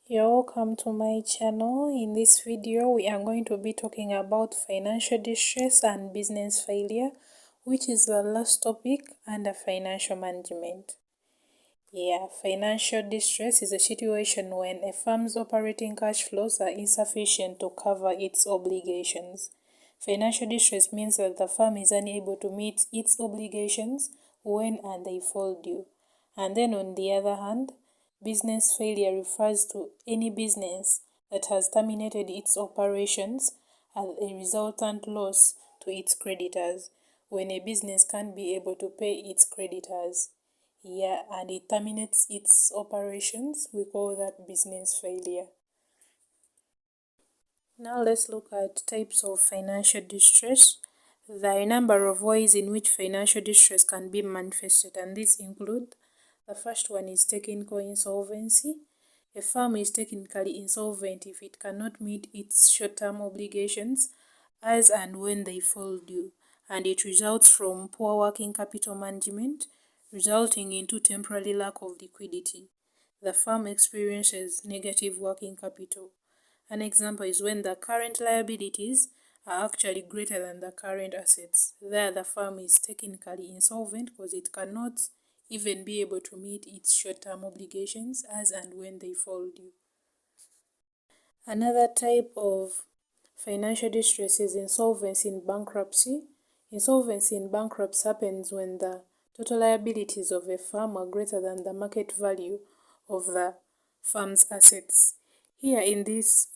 You're welcome to my channel. In this video, we are going to be talking about financial distress and business failure, which is the last topic under financial management. Financial distress is a situation when a firm's operating cash flows are insufficient to cover its obligations. Financial distress means that the firm is unable to meet its obligations when and they fall due. And then on the other hand, business failure refers to any business that has terminated its operations as a resultant loss to its creditors. When a business can't be able to pay its creditors, and it terminates its operations, we call that business failure. Now let's look at types of financial distress. There are a number of ways in which financial distress can be manifested, and these include: the first one is technical insolvency. A firm is technically insolvent if it cannot meet its short-term obligations as and when they fall due, and it results from poor working capital management, resulting into temporary lack of liquidity. The firm experiences negative working capital. An example is when the current liabilities are actually greater than the current assets. There, the firm is technically insolvent because it cannot even be able to meet its short-term obligations as and when they fall due. Another type of financial distress is insolvency in bankruptcy. Insolvency in bankruptcy happens when the total liabilities of a firm are greater than the market value of the firm's assets. Here in this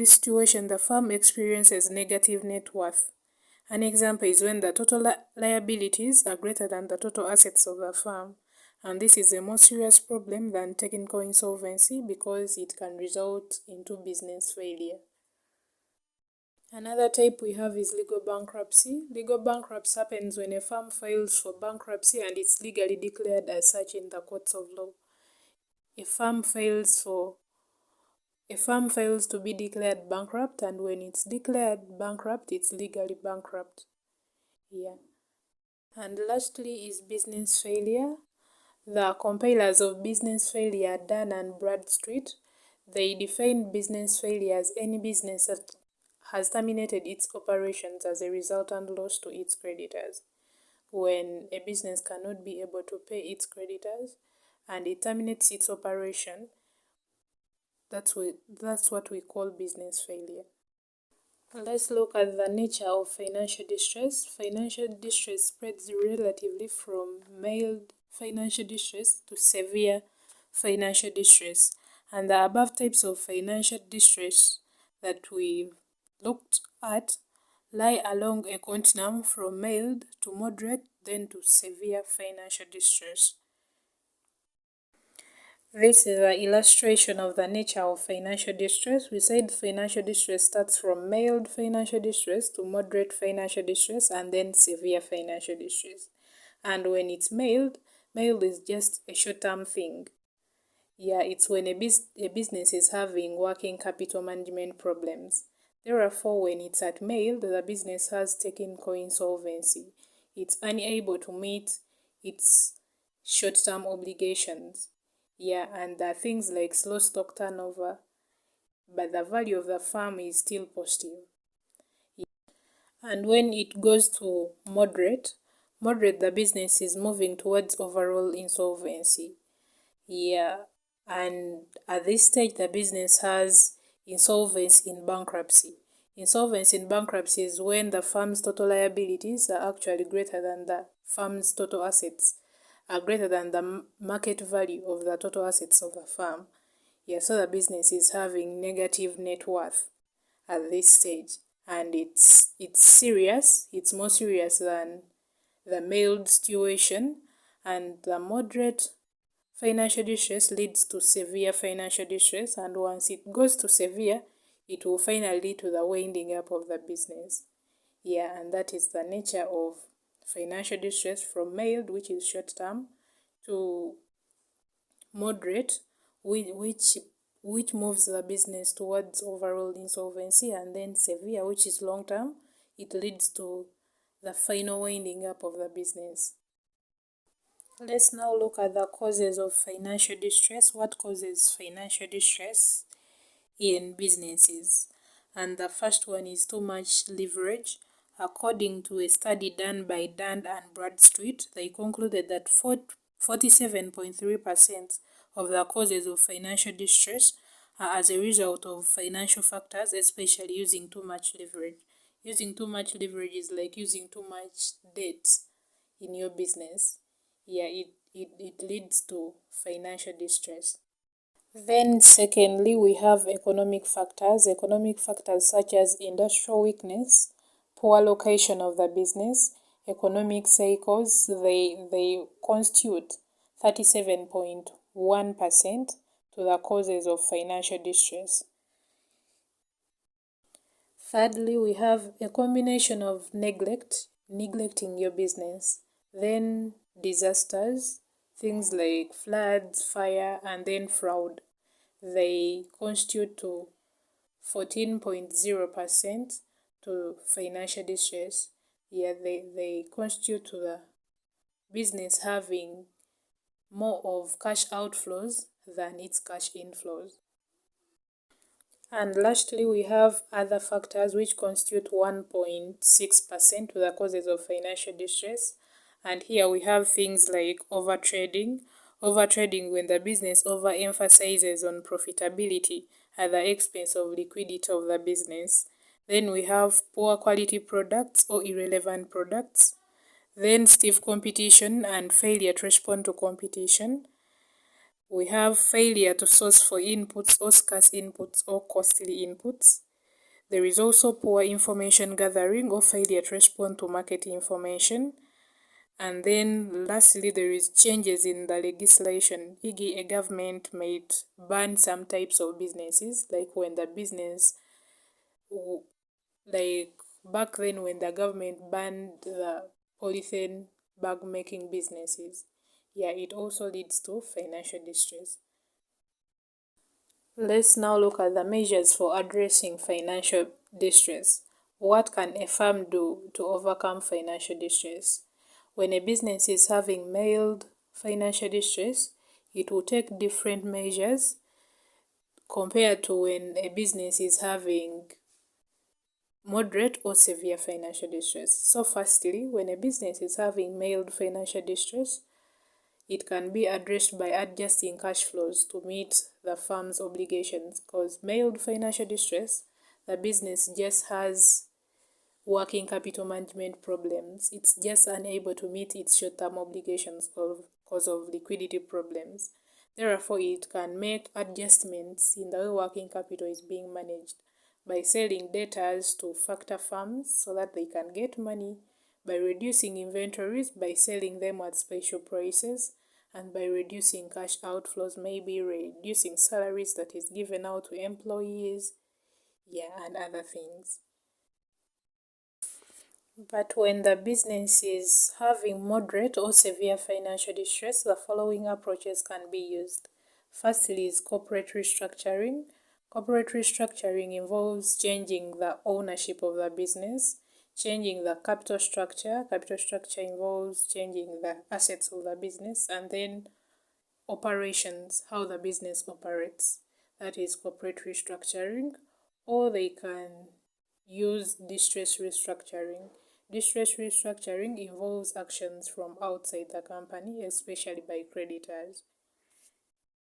situation, the firm experiences negative net worth. An example is when the total liabilities are greater than the total assets of the firm, and this is a more serious problem than technical insolvency because it can result into business failure. Another type we have is legal bankruptcy. Legal bankruptcy happens when a firm files for bankruptcy and it's legally declared as such in the courts of law. A firm fails to be declared bankrupt, and when it's declared bankrupt, it's legally bankrupt. And lastly is business failure. The compilers of business failure, Dun and Bradstreet, they define business failure as any business that has terminated its operations as a resultant loss to its creditors. When a business cannot be able to pay its creditors and it terminates its operation, that's what we call business failure. Let's look at the nature of financial distress. Financial distress spreads relatively from mild financial distress to severe financial distress. And the above types of financial distress that we've looked at lie along a continuum from mild to moderate, then to severe financial distress. This is an illustration of the nature of financial distress. We said financial distress starts from mild financial distress to moderate financial distress and then severe financial distress. And when it's mild is just a short-term thing. It's when a business is having working capital management problems. Therefore, when it's at mild, the business has technical insolvency. It's unable to meet its short-term obligations. And there are things like slow stock turnover, but the value of the firm is still positive. And when it goes to moderate, the business is moving towards overall insolvency. And at this stage, the business has insolvency in bankruptcy. Insolvency in bankruptcy is when the firm's total liabilities are actually greater than the firm's total assets, are greater than the market value of the total assets of the firm. So the business is having negative net worth at this stage, and it's serious. It's more serious than the mild situation, and the moderate financial distress leads to severe financial distress, and once it goes to severe, it will finally lead to the winding up of the business. And that is the nature of financial distress, from mild, which is short term, to moderate, which moves the business towards overall insolvency, and then severe, which is long term. It leads to the final winding up of the business. Let's now look at the causes of financial distress. What causes financial distress in businesses? And the first one is too much leverage. According to a study done by Dun and Bradstreet, they concluded that 47.3% of the causes of financial distress are as a result of financial factors, especially using too much leverage. Using too much leverage is like using too much debt in your business. Yeah, it leads to financial distress. Then, secondly, we have economic factors. Economic factors such as industrial weakness, poor location of the business, economic cycles, they constitute 37.1% to the causes of financial distress. Thirdly, we have a combination of neglecting your business, then disasters, things like floods, fire, and then fraud. They constitute to 14.0% to financial distress. Yeah, they constitute to the business having more of cash outflows than its cash inflows. And lastly, we have other factors which constitute 1.6% to the causes of financial distress. And here we have things like overtrading. Overtrading when the business overemphasizes on profitability at the expense of liquidity of the business. Then we have poor quality products or irrelevant products. Then stiff competition and failure to respond to competition. We have failure to source for inputs or scarce inputs or costly inputs. There is also poor information gathering or failure to respond to market information. And then lastly, there is changes in the legislation, e.g. a government might ban some types of businesses, like when the business, like back then when the government banned the polythene bag making businesses. Yeah, it also leads to financial distress. Let's now look at the measures for addressing financial distress. What can a firm do to overcome financial distress? When a business is having mild financial distress, it will take different measures compared to when a business is having moderate or severe financial distress. So firstly, when a business is having mild financial distress, it can be addressed by adjusting cash flows to meet the firm's obligations, because mild financial distress, the business just has working capital management problems. It's just unable to meet its short-term obligations because of liquidity problems. Therefore, it can make adjustments in the way working capital is being managed by selling debtors to factor firms so that they can get money, by reducing inventories by selling them at special prices, and by reducing cash outflows, maybe reducing salaries that is given out to employees, and other things. But when the business is having moderate or severe financial distress, the following approaches can be used. Firstly is corporate restructuring. Corporate restructuring involves changing the ownership of the business, changing the capital structure. Capital structure involves changing the assets of the business, and then operations, how the business operates. That is corporate restructuring. Or they can use distress restructuring. Distress restructuring involves actions from outside the company, especially by creditors.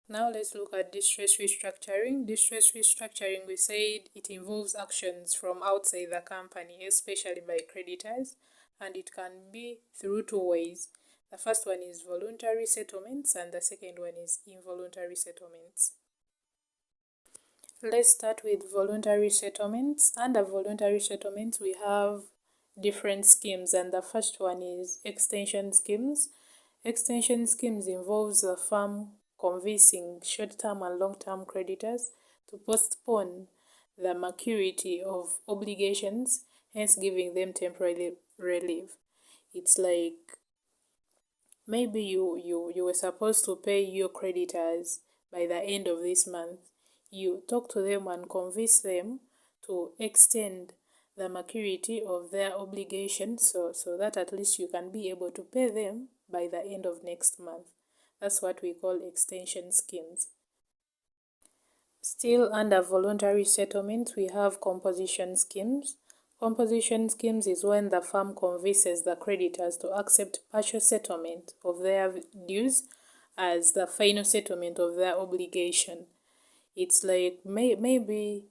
Now let's look at distress restructuring. Distress restructuring, we said it involves actions from outside the company, especially by creditors, and it can be through two ways. The first one is voluntary settlements, and the second one is involuntary settlements. Let's start with voluntary settlements. Under voluntary settlements, we have different schemes, and the first one is extension schemes. Extension schemes involves the firm convincing short-term and long-term creditors to postpone the maturity of obligations, hence giving them temporary relief. It's like maybe you were supposed to pay your creditors by the end of this month. You talk to them and convince them to extend the maturity of their obligation so that at least you can be able to pay them by the end of next month. That's what we call extension schemes. Still under voluntary settlement, we have composition schemes. Composition schemes is when the firm convinces the creditors to accept partial settlement of their dues as the final settlement of their obligation. It's like maybe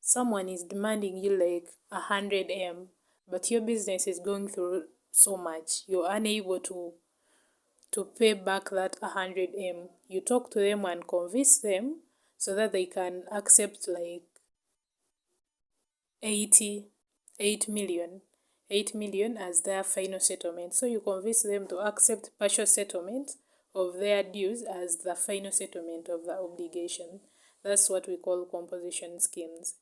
someone is demanding you like 100M, but your business is going through so much, you're unable to pay back that 100M. You talk to them and convince them so that they can accept like 8 million as their final settlement. So you convince them to accept partial settlement of their dues as the final settlement of the obligation. That's what we call composition schemes.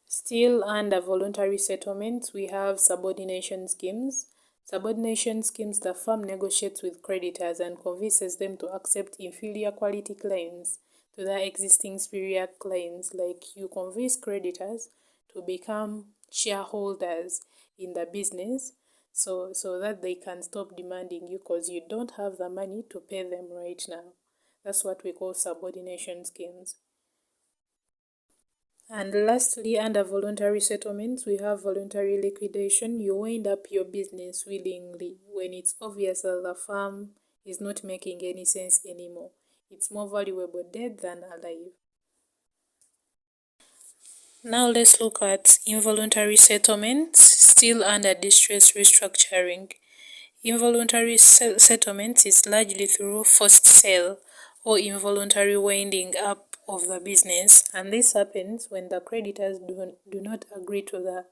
Still under voluntary settlement, we have subordination schemes. Subordination schemes, the firm negotiates with creditors and convinces them to accept inferior quality claims to their existing superior claims. Like you convince creditors to become shareholders in the business so that they can stop demanding you because you don't have the money to pay them right now. That's what we call subordination schemes. And lastly, under voluntary settlements, we have voluntary liquidation. You wind up your business willingly when it's obvious that the firm is not making any sense anymore. It's more valuable dead than alive. Now let's look at involuntary settlements, still under distress restructuring. Involuntary settlement is largely through forced sale or involuntary winding up of the business, and this happens when the creditors do not agree to the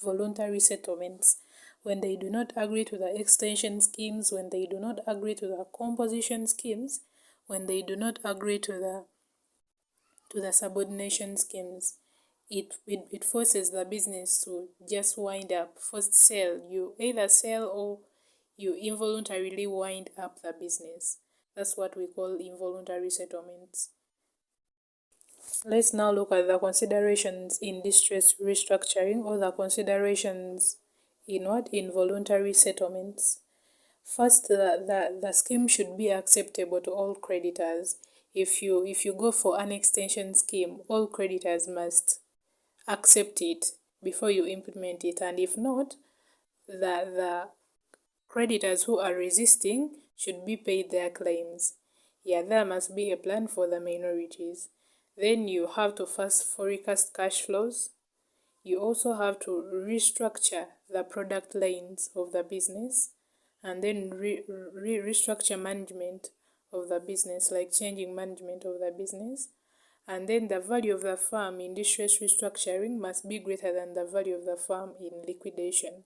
voluntary settlements, when they do not agree to the extension schemes, when they do not agree to the composition schemes, when they do not agree to the subordination schemes. It forces the business to just wind up, forced sale. You either sell or you involuntarily wind up the business. That's what we call involuntary settlements. Let's now look at the considerations in distress restructuring, or the considerations in involuntary settlements. First, the scheme should be acceptable to all creditors. If you go for an extension scheme, all creditors must accept it before you implement it, and if not, the creditors who are resisting should be paid their claims. Yeah, there must be a plan for the minorities. Then you have to first forecast cash flows. You also have to restructure the product lines of the business, and then restructure management of the business, like changing management of the business. And then the value of the firm in distress restructuring must be greater than the value of the firm in liquidation.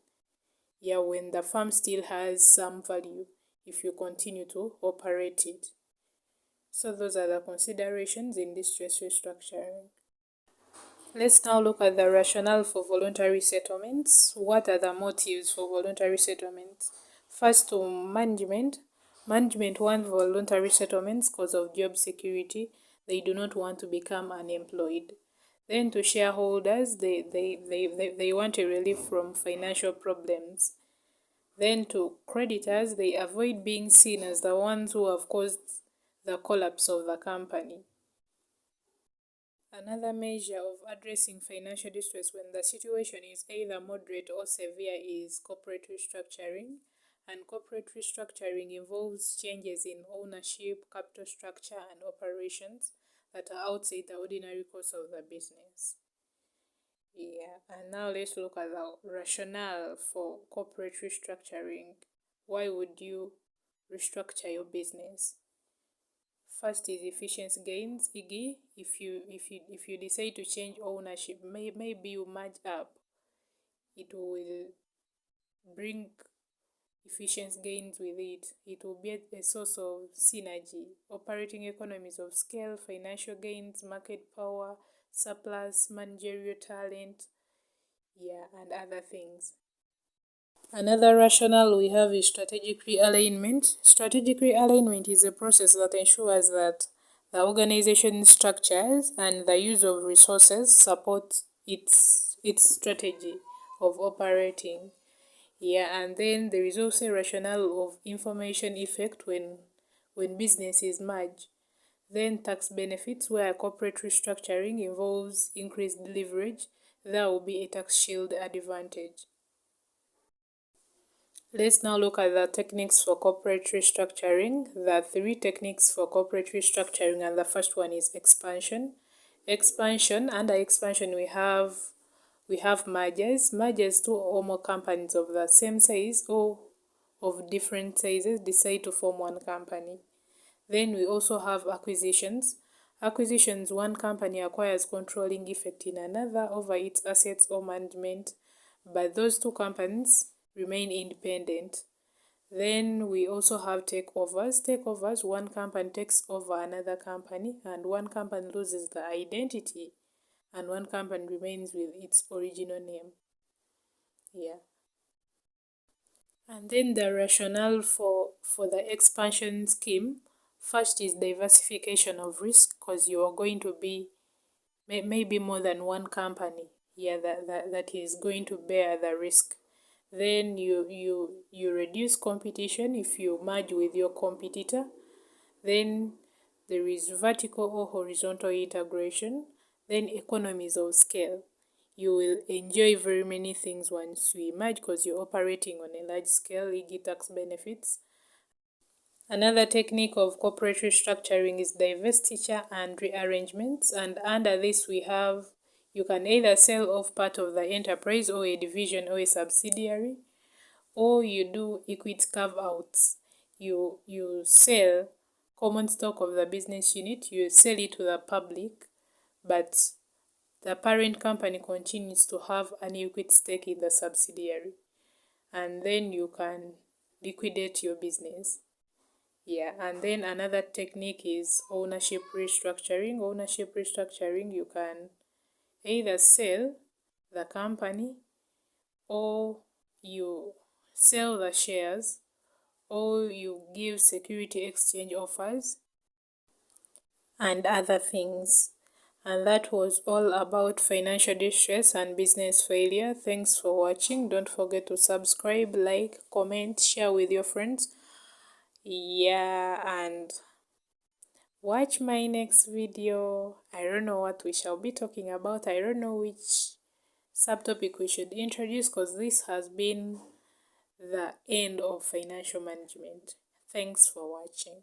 Yeah, when the firm still has some value if you continue to operate it. So those are the considerations in distress restructuring. Let's now look at the rationale for voluntary settlements. What are the motives for voluntary settlements? First, to management. Management want voluntary settlements because of job security. They do not want to become unemployed. Then to shareholders, they want a relief from financial problems. Then to creditors, they avoid being seen as the ones who have caused the collapse of the company. Another measure of addressing financial distress when the situation is either moderate or severe is corporate restructuring. And corporate restructuring involves changes in ownership, capital structure, and operations that are outside the ordinary course of the business. Yeah, and now let's look at the rationale for corporate restructuring. Why would you restructure your business? First is efficiency gains, e.g., if you decide to change ownership, maybe you merge up, it will bring efficiency gains with it. It will be a source of synergy, operating economies of scale, financial gains, market power, surplus, managerial talent, yeah, and other things. Another rationale we have is strategic realignment. Strategic realignment is a process that ensures that the organization structures and the use of resources support its strategy of operating. Yeah, and then there is also a rationale of information effect when businesses merge. Then tax benefits, where corporate restructuring involves increased leverage, that will be a tax shield advantage. Let's now look at the techniques for corporate restructuring. There are three techniques for corporate restructuring, and the first one is expansion. Under expansion we have mergers. Mergers, two or more companies of the same size or of different sizes decide to form one company. Then we also have acquisitions. Acquisitions, one company acquires controlling effect in another over its assets or management, but those two companies remain independent. Then we also have takeovers. Takeovers, one company takes over another company, and one company loses the identity, and one company remains with its original name. Yeah. And then the rationale for the expansion scheme, first is diversification of risk, because you are going to be maybe more than one company, yeah, that is going to bear the risk. Then you reduce competition if you merge with your competitor. Then there is vertical or horizontal integration. Then economies of scale. You will enjoy very many things once you merge because you're operating on a large scale, you get tax benefits. Another technique of corporate restructuring is divestiture and rearrangements, and under this we have you can either sell off part of the enterprise or a division or a subsidiary, or you do equity carve outs. You sell common stock of the business unit, you sell it to the public, but the parent company continues to have an equity stake in the subsidiary, and then you can liquidate your business. Yeah, and then another technique is ownership restructuring. Ownership restructuring, you can either sell the company, or you sell the shares, or you give security exchange offers, and other things. And that was all about financial distress and business failure. Thanks for watching. Don't forget to subscribe, like, comment, share with your friends. Yeah, and watch my next video. I don't know what we shall be talking about. I don't know which subtopic we should introduce, because this has been the end of financial management. Thanks for watching.